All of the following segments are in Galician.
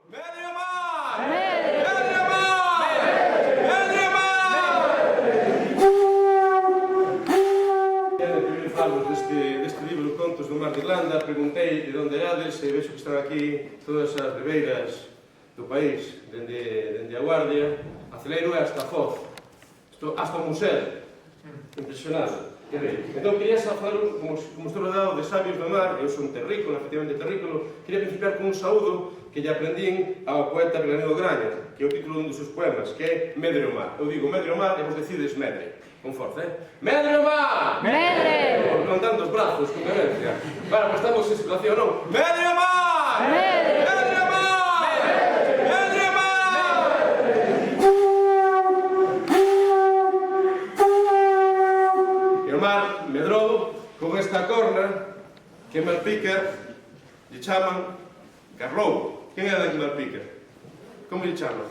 Mediomar! Medre! Mediomar! Mediomar! Primeiro falamos deste libro Contos do Mar de Irlanda. Preguntei de onde erades e vexo que están aquí todas as ribeiras do país, dende a Guardia, a Celeiro e hasta a Foz, hasta o Museo. Impresionado. Entón, quería falar, como estou rodeado de sabios do mar, eu son terrícola, efectivamente terrícola, quería principiar con un saúdo que lle aprendín ao poeta Bernardo Graña, que é o título dun dos seus poemas, que é Medre o mar. Eu digo Medre o mar e vos decides Medre, con forza, Medre o mar! Medre! Non tanto os brazos, con vehemencia. Para, pues estamos en situación, non? Medre o mar! Medre! Medre o mar! Medre o mar! E o mar medrou con esta corna que Malpica lle chaman Garlobo. Quen é da que Malpica? Como lle chaman?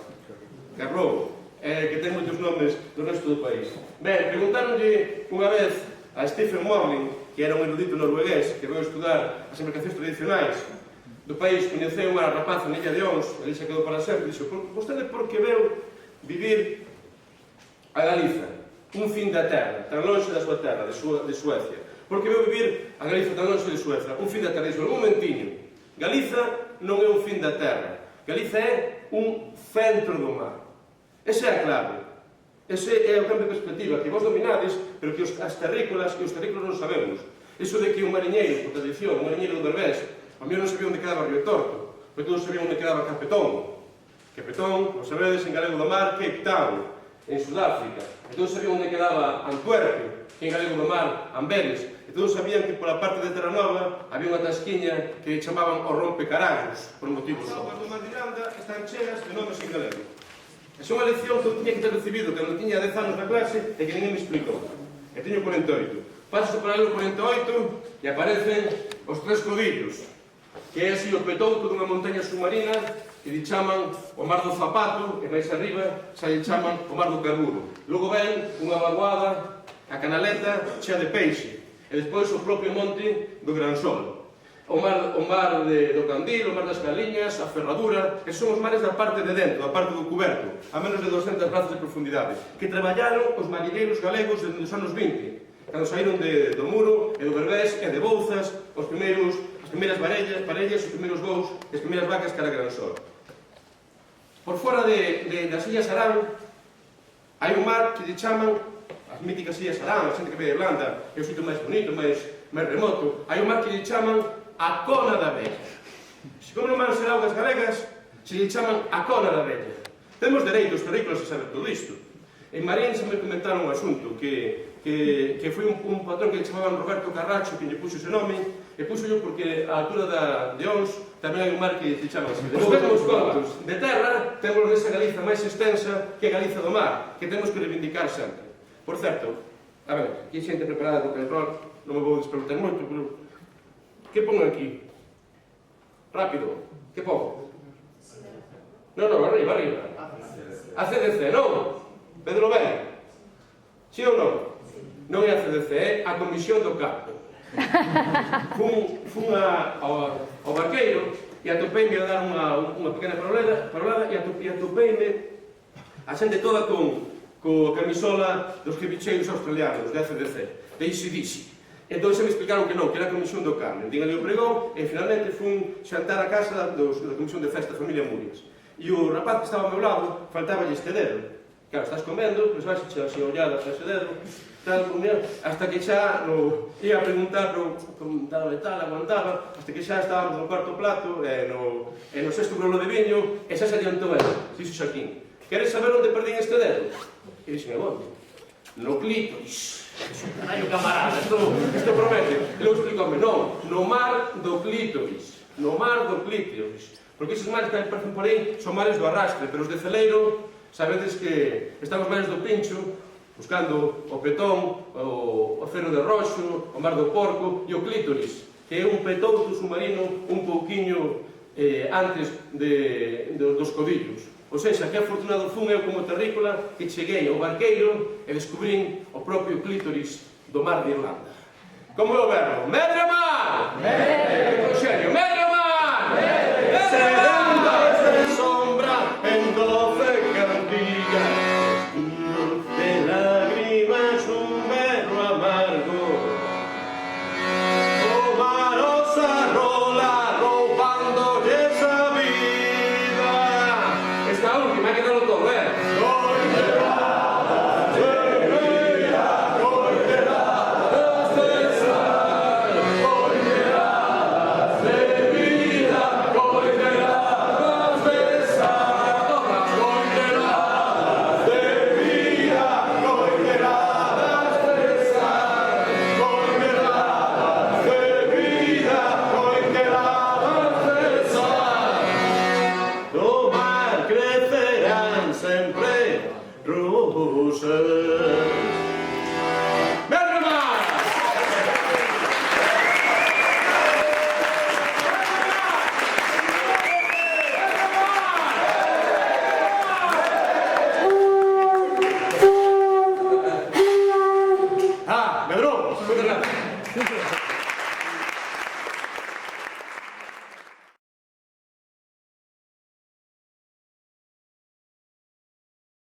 Garlobo. Que ten moitos nomes do resto do país. Ben, preguntáronlle unha vez a Stephen Morling, que era un erudito noruegués que veu estudar as embarcacións tradicionais do país, coñeceu unha rapaza na Illa de Ons, e xa quedou para sempre, e dixo, vostede por que veu vivir a Galiza, un fin da terra, tan longe da súa terra, de Suecia? Por que veu vivir a Galiza tan longe de Suecia? Un fin da terra, dixo, un momentiño. Galiza non é un fin da terra, Galiza é un centro do mar. Esa é a clave. Ese é o cambio de perspectiva que vos dominades, pero que as terrícolas e os terrícolas non sabemos. Iso de que un mariñeiro, por tradición, un mariñeiro do Berbés, a mí non sabía onde quedaba Río Torto, porque todos sabían onde quedaba Capetón. Capetón, non sabedes, en galego do mar, Cape Town, en Sudáfrica. E todos sabían onde quedaba Antuérpio, que en galego do mar, Amberes. E todos sabían que pola parte de Terranova había unha tasquiña que chamaban o Rompecarallos, por motivos só. As augas do mar de Irlanda están chegas de nomes en galego. Esa é unha lección que eu tiña que ter recibido cando tiña 10 anos na clase e que ninguén me explicou. E teño 48. Paso por aí o 48 e aparecen os tres codillos, que é así o petouto dunha montaña submarina que lle chaman o Mar do Zapato, e máis arriba xa lle chaman o Mar do Carburo. Logo ven unha vaguada, a Canaleta, chea de peixe, e despois o propio monte do Gran Sol. O mar do Candil, o mar das Caliñas, a Ferradura, que son os mares da parte de dentro, da parte do cuberto, a menos de 200 brazos de profundidade, que traballaron os mariñeiros galegos desde os anos 20, cando saíron do Muro e do Berbés e de Bouzas, as primeiras parellas, os primeiros voos e as primeiras vacas cara a Gran Sol. Por fora das Illas Arán, hai un mar que lle chaman as míticas Illas Arán, a xente que ve de Irlanda, é o sitio máis bonito, máis remoto. Hai un mar que lle chaman a Cona da Vella. Se como non van ser augas galegas, se lle chaman a Cona da Vella. Temos dereitos terrícolas a saber todo isto. En Marín se me comentaron un asunto que foi un patrón que lle chamaban Roberto Carracho, que lle puxo ese nome, e puxo yo porque a altura de Ons tamén hai un mar que lle chaman así. Despois temos contos de terra, temos esa Galiza máis extensa que a Galiza do mar, que temos que reivindicar sempre. Por certo, a ver, aquí hai xente preparada do control, non me vou despertar moito, pero que pongo aquí? Rápido, que pongo? Non, arriba. A CDC, non? Pedro Ben? Si ou non? Non é a CDC, é a Comisión do Campo. Fun ao barqueiro e atopeime a dar unha pequena parolada e atopeime a xente toda co camisola dos cevicheiros australianos, da CDC, de ACDC. Entón se me explicaron que non, que era a Comisión do Carmen. Dín ali o pregón e finalmente fun xantar a casa da Comisión de Festa, Familia Murias. E o rapaz que estaba ao meu lado faltaba este dedo. Claro, estás comendo, pois vais echar así ollada para ese dedo, tal, hasta que xa ia a preguntar, aguantaba, hasta que xa estábamos no cuarto plato, e no sexto grolo de viño, e xa se adiantou ela, dixo Xaquín. Queres saber onde perdín este dedo? E dixen, onde? No clítoris. Carallo, camarada, isto promete. E logo explicoume, non, no mar do clítoris. No mar do clítoris. Porque esos mares que aparecen por aí son mares do arrastre, pero os de Celeiro, sabedes que están os mares do Pincho, buscando o Petón, o Océano de Roxo, o Mar do Porco e o clítoris, que é un petouto submarino un pouquiño antes dos codillos. Ou seja, que afortunado fun eu como terrícola que cheguei ao barqueiro e descubrín o propio clítoris do mar de Irlanda. Como é o verbo? Medre mar! Medre! Medre! Medre mar! Medre! Medre mar! Vedrò!